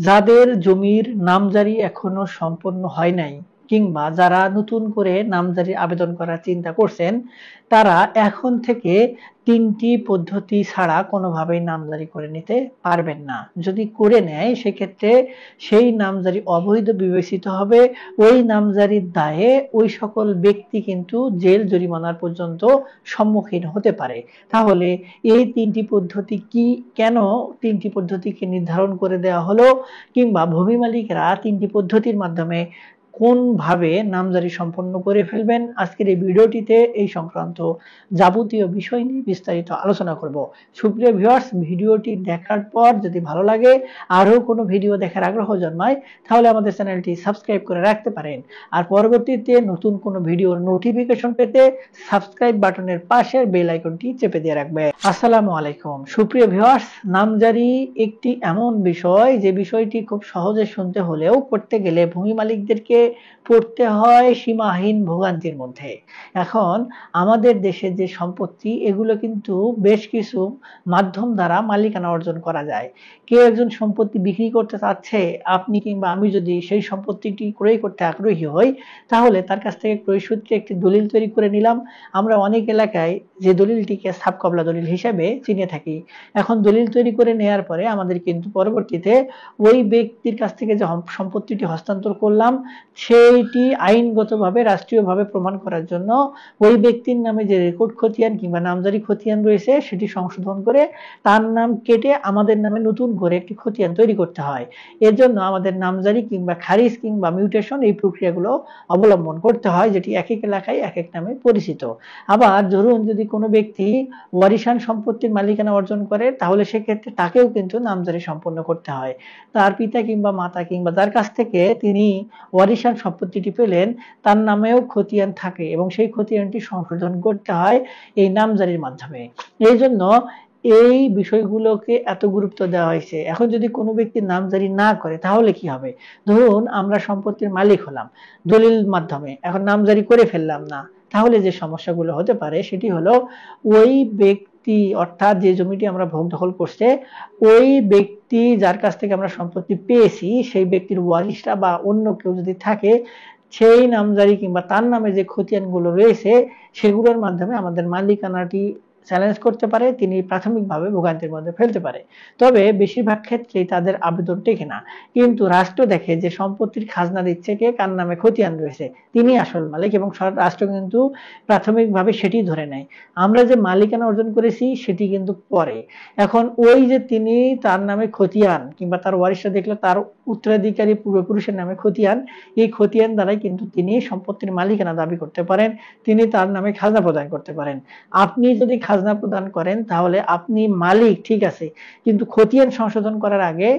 যাদের জমির নামজারি এখনো সম্পন্ন হয় নাই কিংবা যারা নতুন করে নামজারির আবেদন করার চিন্তা করছেন, তারা এখন থেকে ৩টি পদ্ধতি ছাড়া কোনোভাবেই নামজারি করে নিতে পারবেন না। যদি করে নেয় সেক্ষেত্রে সেই নামজারি অবৈধ বিবেচিত হবে। ওই নামজারির দায়ে ওই সকল ব্যক্তি কিন্তু জেল জরিমানার পর্যন্ত সম্মুখীন হতে পারে। তাহলে এই ৩টি পদ্ধতি কি, কেন ৩টি পদ্ধতিকে নির্ধারণ করে দেওয়া হলো, কিংবা ভূমি মালিকরা ৩টি পদ্ধতির মাধ্যমে কোনভাবে নামজারি সম্পন্ন করে ফেলবেন, আজকের এই ভিডিওটিতে এই সংক্রান্ত যাবতীয় বিষয় নিয়ে বিস্তারিত আলোচনা করব। সুপ্রিয় ভিউয়ার্স, ভিডিওটি দেখার পর যদি ভালো লাগে, আরো কোনো ভিডিও দেখার আগ্রহ জন্মায়, তাহলে আমাদের চ্যানেলটি সাবস্ক্রাইব করে রাখতে পারেন। আর পরবর্তীতে নতুন কোনো ভিডিওর নোটিফিকেশন পেতে সাবস্ক্রাইব বাটনের পাশের বেল আইকনটি চেপে দিয়ে রাখবেন। আসসালামু আলাইকুম সুপ্রিয় ভিউয়ার্স, নামজারি একটি এমন বিষয় যে বিষয়টি খুব সহজে শুনতে হলেও করতে গেলে ভূমি মালিকদেরকে পড়তে হয় সীমাহীন ভোগান্তির মধ্যে। এখন আমাদের দেশে যে সম্পত্তি, এগুলো কিন্তু বেশ কিছু মাধ্যম দ্বারা মালিকানা অর্জন করা যায়। কেউ একজন সম্পত্তি বিক্রি করতে চাচ্ছে, আপনি কিংবা আমি যদি সেই সম্পত্তিটি ক্রয় করতে আগ্রহী হই, তাহলে তার কাছ থেকে ক্রয় সূত্রে একটি দলিল তৈরি করে নিলাম। আমরা অনেক এলাকায় যে দলিলটিকে সাব কবলা দলিল হিসেবে চিনে থাকি। এখন দলিল তৈরি করে নেয়ার পরে আমাদের কিন্তু পরবর্তীতে ওই ব্যক্তির কাছ থেকে যে সম্পত্তিটি হস্তান্তর করলাম, সেইটি আইনগতভাবে রাষ্ট্রীয়ভাবে প্রমাণ করার জন্য ওই ব্যক্তির নামে যে রেকর্ড খতিয়ান কিংবা নামজারি খতিয়ান রয়েছে সেটি সংশোধন করে তার নাম কেটে আমাদের নামে নতুন করে একটি খতিয়ান তৈরি করতে হয়। এর জন্য আমাদের নামজারি কিংবা খারিজ কিংবা মিউটেশন এই প্রক্রিয়াগুলো অবলম্বন করতে হয়, যেটি এক এক এলাকায় এক এক নামে পরিচিত। আবার ধরুন যদি কোনো ব্যক্তি ওয়ারিশান সম্পত্তির মালিকানা অর্জন করে, তাহলে সেক্ষেত্রে তাকেও কিন্তু নামজারি সম্পন্ন করতে হয়। তার পিতা কিংবা মাতা কিংবা যার কাছ থেকে তিনি ওয়ারিশান সম্পত্তিটি পেলেন, তার নামেও খতিয়ান থাকে এবং সেই খতিয়ানটি সংশোধন করতে হয় এই নামজারির মাধ্যমে। এই জন্য এই বিষয়গুলোকে এত গুরুত্ব দেওয়া হয়েছে। এখন যদি কোনো ব্যক্তি নামজারি না করে তাহলে কি হবে? ধরুন আমরা সম্পত্তির মালিক হলাম দলিল মাধ্যমে, এখন নামজারি করে ফেললাম না, তাহলে যে সমস্যাগুলো হতে পারে সেটি হলো, ওই ব্যক্তি অর্থাৎ যে জমিটি আমরা ভোগ দখল করছে, ওই ব্যক্তি যার কাছ থেকে আমরা সম্পত্তি পেয়েছি সেই ব্যক্তির ওয়ারিশরা বা অন্য কেউ যদি থাকে, সেই নামজারি কিংবা তার নামে যে খতিয়ানগুলো রয়েছে সেগুলোর মাধ্যমে আমাদের মালিকানাটি চ্যালেঞ্জ করতে পারে, তিনি প্রাথমিকভাবে ভোগান্তির মধ্যে ফেলতে পারে। তবে বেশিরভাগ ক্ষেত্রেই তাদের আবেদন টেকে না। কিন্তু রাষ্ট্র দেখে যে সম্পত্তির খাজনা দিচ্ছে কে, কার নামে খতিয়ান রয়েছে, তিনি আসল মালিক, এবং রাষ্ট্র কিন্তু প্রাথমিকভাবে সেটি ধরে নেয়। আমরা যে মালিকানা অর্জন করেছি সেটি কিন্তু পরে। এখন ওই যে তিনি তার নামে খতিয়ান কিংবা তার ওয়ারিশরা দেখলো তার উত্তরাধিকারী পূর্বপুরুষের নামে খতিয়ান, এই খতিয়ান দ্বারাই কিন্তু তিনি সম্পত্তির মালিকানা দাবি করতে পারেন, তিনি তার নামে খাজনা প্রদান করতে পারেন। আপনি যদি খাজনা প্রদান করেন তাহলে আপনি মালিক, ঠিক আছে, কিন্তু খতিয়ান সংশোধন করার আগে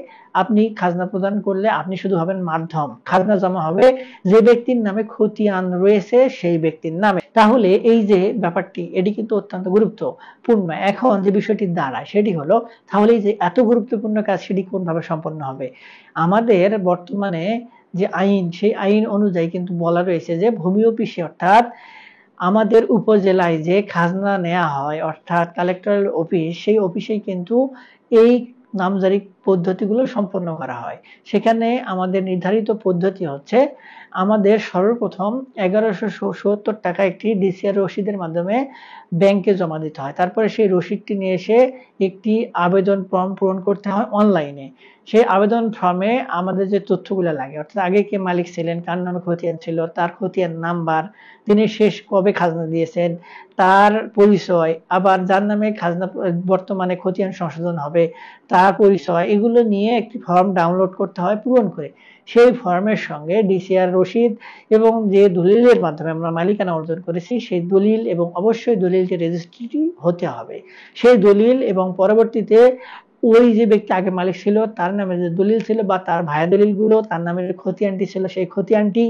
আপনি খাজনা প্রদান করলে আপনি শুধু হবেন মাধ্যম, খাজনা জমা হবে যে ব্যক্তির নামে খতিয়ান রয়েছে সেই ব্যক্তির নামে। তাহলে এই যে ব্যাপারটি, এটি কিন্তু অত্যন্ত গুরুত্বপূর্ণ। এখন যে বিষয়টি দাঁড়ায় সেটি হলো, তাহলে এই যে এত গুরুত্বপূর্ণ কাজ সেটি কোনভাবে সম্পন্ন হবে? আমাদের বর্তমানে যে আইন, সেই আইন অনুযায়ী কিন্তু বলা রয়েছে যে ভূমি অফিসে অর্থাৎ আমাদের উপজেলায় যে খাজনা নেওয়া হয় অর্থাৎ কালেক্টরাল অফিস, সেই অফিসেই কিন্তু এই নামজারি পদ্ধতিগুলো সম্পন্ন করা হয়। সেখানে আমাদের নির্ধারিত পদ্ধতি হচ্ছে, আমাদের সর্বপ্রথম 1170 টাকা একটি ডিসিআর রসিদের মাধ্যমে ব্যাংকে জমা দিতে হয়। তারপরে সেই রসিদটি নিয়ে এসে একটি আবেদন ফর্ম পূরণ করতে হয় অনলাইনে। সেই আবেদন ফর্মে আমাদের যে তথ্যগুলো লাগে, অর্থাৎ আগে কে মালিক ছিলেন, কার নামে খতিয়ান ছিল, তার খতিয়ান নাম্বার, তিনি শেষ কবে খাজনা দিয়েছেন, তার পরিচয়, আবার যার নামে খাজনা বর্তমানে খতিয়ান সংশোধন হবে তার পরিচয়, এগুলো নিয়ে একটি ফর্ম ডাউনলোড করতে হয় পূরণ করে। সেই ফর্মের সঙ্গে ডিসিআর রসিদ এবং যে দলিলের মাধ্যমে আমরা মালিকানা অর্জন করেছি সেই দলিল, এবং অবশ্যই দলিলটি রেজিস্ট্রি হতে হবে। সেই দলিল এবং পরবর্তীতে ওই যে ব্যক্তি আগে মালিক ছিল তার নামে যে দলিল ছিল বা তার ভায়া দলিলগুলো, তার নামে যে খতিয়ানটি ছিল সেই খতিয়ানটি,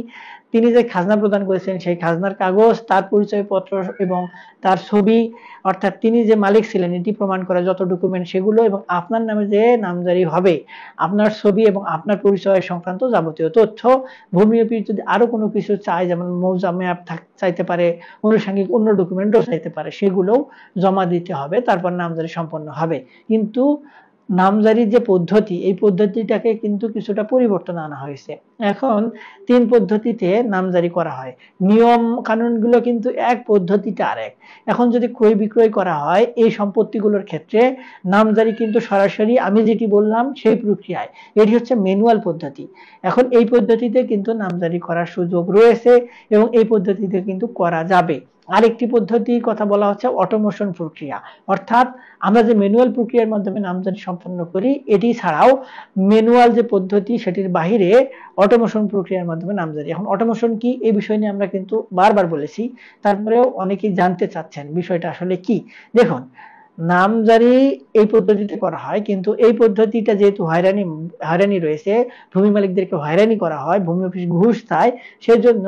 তিনি যে খাজনা প্রদান করেছেন সেই খাজনার কাগজ, তার পরিচয়পত্র এবং তার ছবি, অর্থাৎ তিনি যে মালিক ছিলেন এটি প্রমাণ করা যত ডকুমেন্ট সেগুলো, এবং আপনার নামে যে নামজারি হবে আপনার ছবি এবং আপনার পরিচয় সংক্রান্ত যাবতীয় তথ্য। ভূমি অফিস যদি আরো কোনো কিছু চায়, যেমন মৌজা ম্যাপ চাইতে পারে, আনুষঙ্গিক অন্য ডকুমেন্টও চাইতে পারে, সেগুলোও জমা দিতে হবে, তারপর নামজারি সম্পন্ন হবে। কিন্তু নামজারির যে পদ্ধতি, এই পদ্ধতিটাকে কিন্তু কিছুটা পরিবর্তন আনা হয়েছে। এখন ৩ পদ্ধতিতে নামজারি করা হয়। নিয়ম কানুনগুলো কিন্তু এক, পদ্ধতিটা আরেক। এখন যদি ক্রয় বিক্রয় করা হয় এই সম্পত্তিগুলোর ক্ষেত্রে নামজারি কিন্তু সরাসরি আমি যেটি বললাম সেই প্রক্রিয়ায়। এটি হচ্ছে ম্যানুয়াল পদ্ধতি। এখন এই পদ্ধতিতে কিন্তু নামজারি করার সুযোগ রয়েছে এবং এই পদ্ধতিতে কিন্তু করা যাবে। আরেকটি পদ্ধতির কথা বলা হচ্ছে অটোমেশন প্রক্রিয়া, অর্থাৎ আমরা যে ম্যানুয়াল প্রক্রিয়ার মাধ্যমে নামজারি সম্পন্ন করি এটি ছাড়াও ম্যানুয়াল যে পদ্ধতি সেটির বাহিরে অটোমেশন প্রক্রিয়ার মাধ্যমে নামজারি। এখন অটোমেশন কি এই বিষয় নিয়ে আমরা কিন্তু বারবার বলেছি, তারপরেও অনেকেই জানতে চাচ্ছেন বিষয়টা আসলে কি। দেখুন, নামজারি এই পদ্ধতিতে করা হয়, কিন্তু এই পদ্ধতিটা যেহেতু হয়রানি রয়েছে, ভূমি মালিকদেরকে হয়রানি করা হয়, ভূমি অফিস ঘুষ চায়, সেজন্য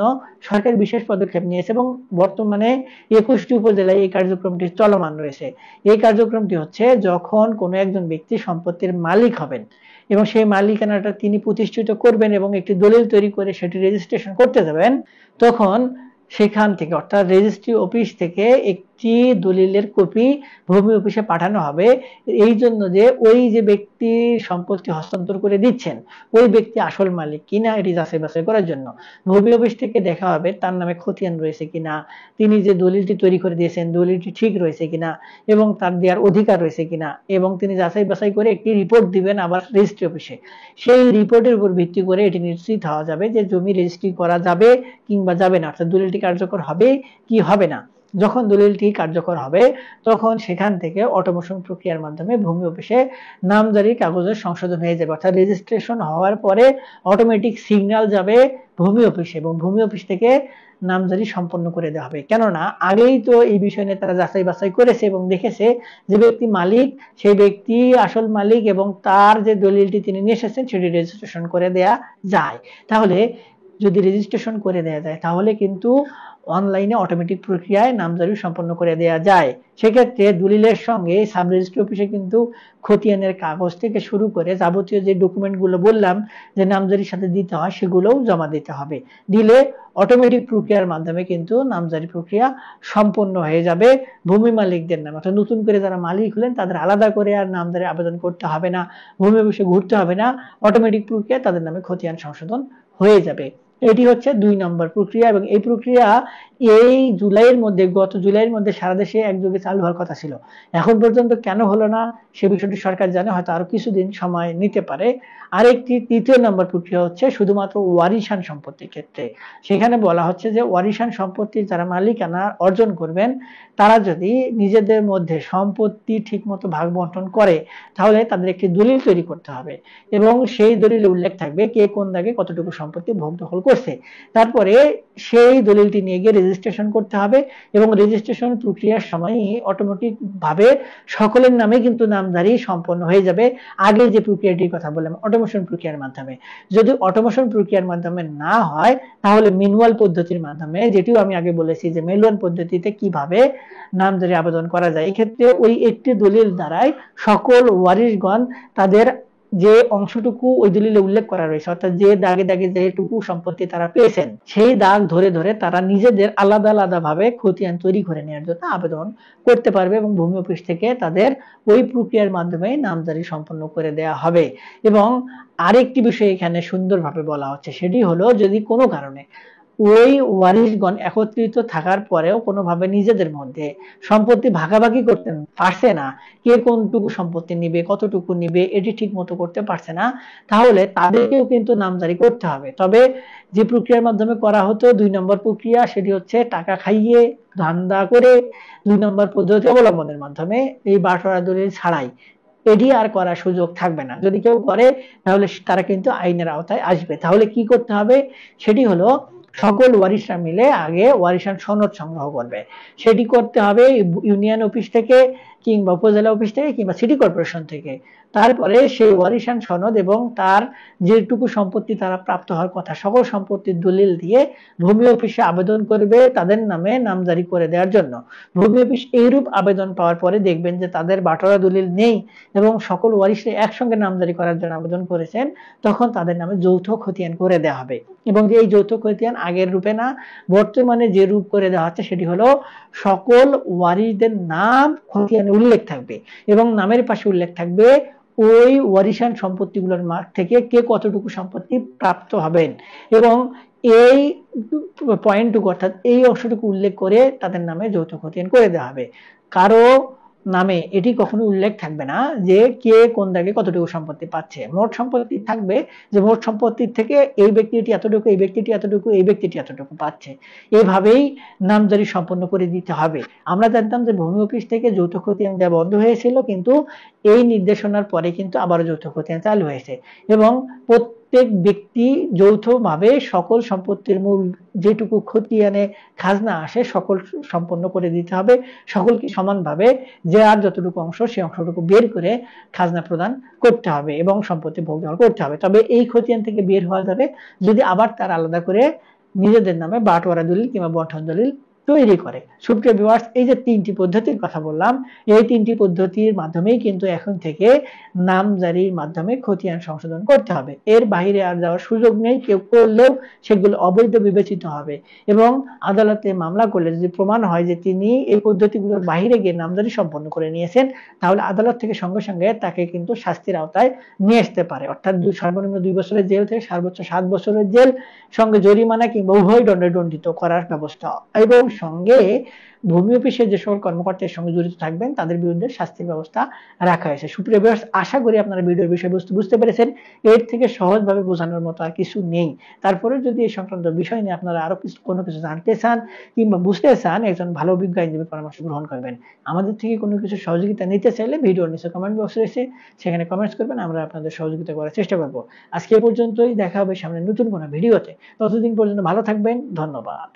সরকার বিশেষ পদক্ষেপ নিয়েছে এবং বর্তমানে ২১টি উপজেলায় এই কার্যক্রমটি চলমান রয়েছে। এই কার্যক্রমটি হচ্ছে যখন কোনো একজন ব্যক্তি সম্পত্তির মালিক হবেন এবং সেই মালিকানাটা তিনি প্রতিষ্ঠিত করবেন এবং একটি দলিল তৈরি করে সেটি রেজিস্ট্রেশন করতে যাবেন, তখন সেখান থেকে অর্থাৎ রেজিস্ট্রি অফিস থেকে একটি দলিলের কপি ভূমি অফিসে পাঠানো হবে। এই জন্য যে ওই যে ব্যক্তি সম্পত্তি হস্তান্তর করে দিচ্ছেন ওই ব্যক্তি আসল মালিক কিনা এটি যাচাই বাছাই করার জন্য ভূমি অফিস থেকে দেখা হবে তার নামে খতিয়ান রয়েছে কিনা, তিনি যে দলিলটি তৈরি করে দিয়েছেন দলিলটি ঠিক রয়েছে কিনা এবং তার দেওয়ার অধিকার রয়েছে কিনা, এবং তিনি যাচাই বাছাই করে একটি রিপোর্ট দিবেন আবার রেজিস্ট্রি অফিসে। সেই রিপোর্টের উপর ভিত্তি করে এটি নিশ্চিত হওয়া যাবে যে জমি রেজিস্ট্রি করা যাবে কিংবা যাবে না, অর্থাৎ দলিলটি কার্যকর হবে কি হবে না। যখন দলিলটি কার্যকর হবে তখন সেখান থেকে অটোমেশন প্রক্রিয়ার মাধ্যমে ভূমি অফিসে নামজারির কাগজের সংশোধন হয়ে যাবে, অর্থাৎ রেজিস্ট্রেশন হওয়ার পরে অটোমেটিক সিগন্যাল যাবে ভূমি অফিসে এবং ভূমি অফিস থেকে নামজারি সম্পন্ন করে দেওয়া হবে। কেননা আগেই তো এই বিষয় নিয়ে তারা যাচাই বাছাই করেছে এবং দেখেছে যে ব্যক্তি মালিক সেই ব্যক্তি আসল মালিক এবং তার যে দলিলটি তিনি নিয়ে এসেছেন সেটি রেজিস্ট্রেশন করে দেয়া যায়। তাহলে যদি রেজিস্ট্রেশন করে দেয়া যায় তাহলে কিন্তু অনলাইনে অটোমেটিক প্রক্রিয়ায় নামজারি সম্পন্ন করে দেয়া যায়। সেক্ষেত্রে দলিলের সঙ্গে সাব রেজিস্ট্রি অফিসে কিন্তু খতিয়ানের কাগজ থেকে শুরু করে যাবতীয় যে ডকুমেন্টগুলো বললাম যে নামজারির সাথে দিতে হয় সেগুলোও জমা দিতে হবে। দিলে অটোমেটিক প্রক্রিয়ার মাধ্যমে কিন্তু নামজারি প্রক্রিয়া সম্পন্ন হয়ে যাবে ভূমি মালিকদের নামে, অর্থাৎ নতুন করে যারা মালিক হলেন তাদের আলাদা করে আর নামজারি আবেদন করতে হবে না, ভূমি অফিসে ঘুরতে হবে না, অটোমেটিক প্রক্রিয়া তাদের নামে খতিয়ান সংশোধন হয়ে যাবে। এটি হচ্ছে ২ নম্বর প্রক্রিয়া এবং এই প্রক্রিয়া এই গত জুলাইয়ের মধ্যে সারা দেশে একযোগে চালু হওয়ার কথা ছিল। এখন পর্যন্ত কেন হলো না সে বিষয়টি সরকার জানে, হয়তো আরো কিছুদিন সময় নিতে পারে। আরেকটি ৩য় নম্বর প্রক্রিয়া হচ্ছে শুধুমাত্র ওয়ারিশান সম্পত্তির ক্ষেত্রে। সেখানে বলা হচ্ছে যে ওয়ারিশান সম্পত্তির যারা মালিকানা অর্জন করবেন তারা যদি নিজেদের মধ্যে সম্পত্তি ঠিকমতো ভাগ বন্টন করে তাহলে তাদের একটি দলিল তৈরি করতে হবে এবং সেই দলিলে উল্লেখ থাকবে কে কোন দাগে কতটুকু সম্পত্তি ভোগ দখল করছে। তারপরে সেই দলিলটি নিয়ে গিয়ে রেজিস্ট্রেশন করতে হবে এবং রেজিস্ট্রেশন প্রক্রিয়ার সময় অটোমেটিক ভাবে সকলের নামে কিন্তু নামজারি সম্পন্ন হয়ে যাবে। আগে যে প্রক্রিয়াটির কথা বললাম অটোমেশন প্রক্রিয়ার মাধ্যমে। যদি অটোমেশন প্রক্রিয়ার মাধ্যমে না হয় তাহলে ম্যানুয়াল পদ্ধতির মাধ্যমে, যেটিও আমি আগে বলেছি যে ম্যানুয়াল পদ্ধতিতে কিভাবে নামজারি আবেদন করা যায়, এক্ষেত্রে ওই একটি দলিল দ্বারাই সকল ওয়ারিশগণ তাদের যে অংশটুকু ওই দলিলে উল্লেখ করা রয়েছে অর্থাৎ যে দাগে দাগে যেটুকু সম্পত্তি তারা পেয়েছেন সেই দাগ ধরে ধরে তারা নিজেদের আলাদা আলাদা ভাবে খতিয়ান তৈরি করে নেওয়ার জন্য আবেদন করতে পারবে এবং ভূমি অফিস থেকে তাদের ওই প্রক্রিয়ার মাধ্যমে নামজারি সম্পন্ন করে দেয়া হবে। এবং আরেকটি বিষয় এখানে সুন্দরভাবে বলা হচ্ছে সেটি হলো যদি কোনো কারণে ওই ওয়ারিশগণ একত্রিত থাকার পরেও কোনোভাবে নিজেদের মধ্যে সম্পত্তি ভাগাভাগি করতে পারছে না, কে কোনটুকু সম্পত্তি নিবে কতটুকু নিবে এটি ঠিক মতো করতে পারছে না, তাহলে তাদেরকেও কিন্তু নামজারি করতে হবে। তবে যে প্রক্রিয়ার মাধ্যমে করা হতো ২ নম্বর প্রক্রিয়া সেটি হচ্ছে টাকা খাইয়ে ধান্দা করে ২ নম্বর পদ্ধতি অবলম্বনের মাধ্যমে এই বাটোয়ারা দলিল ছাড়াই এটি আর করার সুযোগ থাকবে না। যদি কেউ করে তাহলে তারা কিন্তু আইনের আওতায় আসবে। তাহলে কি করতে হবে সেটি হলো সকল ওয়ারিশরা মিলে আগে ওয়ারিশান সনদ সংগ্রহ করবে। সেটি করতে হবে ইউনিয়ন অফিস থেকে কিংবা উপজেলা অফিস থেকে কিংবা সিটি কর্পোরেশন থেকে। তারপরে সেই ওয়ারিশান সনদ এবং তার যেটুকু সম্পত্তি তারা প্রাপ্ত হওয়ার কথা সকল সম্পত্তির দলিল দিয়ে ভূমি অফিসে আবেদন করবে তাদের নামে নামজারি করে দেওয়ার জন্য। ভূমি অফিস এইরূপ আবেদন পাওয়ার পরে দেখবেন যে তাদের বাটোয়ারা দলিল নেই এবং সকল ওয়ারিশরা একসঙ্গে নামজারি করার জন্য আবেদন করেছেন, তখন তাদের নামে যৌথ খতিয়ান করে দেওয়া হবে এবং যে এই যৌথ খতিয়ান আগের রূপে না বর্তমানে যে রূপ করে দেওয়া হচ্ছে সেটি হলো সকল ওয়ারিশদের নাম খতিয়ানে উল্লেখ থাকবে এবং নামের পাশে উল্লেখ থাকবে ওই ওয়ারিশান সম্পত্তিগুলোর থেকে কে কতটুকু সম্পত্তি প্রাপ্ত হবেন, এবং এই পয়েন্টটুকু অর্থাৎ এই অংশটুকু উল্লেখ করে তাদের নামে যৌথ খতিয়ান করে দেওয়া হবে। কারো নামে এটি কখনো উল্লেখ থাকবে না যে কে কোন দাগে কতটুকু সম্পত্তি পাচ্ছে। মোট সম্পত্তি থাকবে যে মোট সম্পত্তির থেকে এই ব্যক্তিটি এতটুকু, এই ব্যক্তিটি এতটুকু, এই ব্যক্তিটি এতটুকু পাচ্ছে। এভাবেই নামজারি সম্পন্ন করে দিতে হবে। আমরা জানতাম যে ভূমি অফিস থেকে যৌথ খতিয়ান দেওয়া বন্ধ হয়েছিল, কিন্তু এই নির্দেশনার পরে কিন্তু আবারও যৌথ খতিয়ান চালু হয়েছে, এবং প্রত্যেক ব্যক্তি যৌথভাবে সকল সম্পত্তির মূল যেটুকু খতিয়ানে খাজনা আসে সকল সম্পন্ন করে দিতে হবে। সকলকে সমানভাবে যে আর যতটুকু অংশ সেই অংশটুকু বের করে খাজনা প্রদান করতে হবে এবং সম্পত্তি ভোগ করতে হবে। তবে এই খতিয়ান থেকে বের হওয়া যাবে যদি আবার তার আলাদা করে নিজেদের নামে বাটোয়ারা দলিল কিংবা বন্টন দলিল তৈরি করে। সুপ্রিয় ভিউয়ার্স, এই যে তিনটি পদ্ধতির কথা বললাম, এই তিনটি পদ্ধতির মাধ্যমেই কিন্তু এখন থেকে নামজারির মাধ্যমে খতিয়ান সংশোধন করতে হবে। এর বাইরে আর যাওয়ার সুযোগ নেই। কেউ করলেও সেগুলো অবৈধ বিবেচিত হবে, এবং আদালতে মামলা করলে যদি প্রমাণ হয় যে তিনি এই পদ্ধতিগুলোর বাইরে গিয়ে নামজারি সম্পন্ন করে নিয়েছেন, তাহলে আদালত থেকে সঙ্গে সঙ্গে তাকে কিন্তু শাস্তির আওতায় নিয়ে আসতে পারে। অর্থাৎ সর্বনিম্ন 2 বছরের জেল থেকে সর্বোচ্চ 7 বছরের জেল, সঙ্গে জরিমানা কিংবা উভয় দণ্ডে দণ্ডিত করার ব্যবস্থা, এবং সঙ্গে ভূমি অফিসের যে সকল কর্মকর্তার সঙ্গে জড়িত থাকবেন তাদের বিরুদ্ধে শাস্তির ব্যবস্থা রাখা হয়েছে। সুপ্রিয় ভিউয়ার্স, আশা করি আপনারা ভিডিওর বিষয়বস্তু বুঝতে পেরেছেন। এর থেকে সহজভাবে বোঝানোর মতো আর কিছু নেই। তারপরে যদি এই সংক্রান্ত বিষয় নিয়ে আপনারা আরো কোনো কিছু জানতে চান কিংবা বুঝতে চান, একজন ভালো অভিজ্ঞ আইনজীবীর পরামর্শ গ্রহণ করবেন। আমাদের থেকে কোনো কিছু সহযোগিতা নিতে চাইলে ভিডিওর নিচে কমেন্ট বক্স রয়েছে, সেখানে কমেন্টস করবেন, আমরা আপনাদের সহযোগিতা করার চেষ্টা করব। আজকে এ পর্যন্তই, দেখা হবে সামনে নতুন কোনো ভিডিওতে। ততদিন পর্যন্ত ভালো থাকবেন, ধন্যবাদ।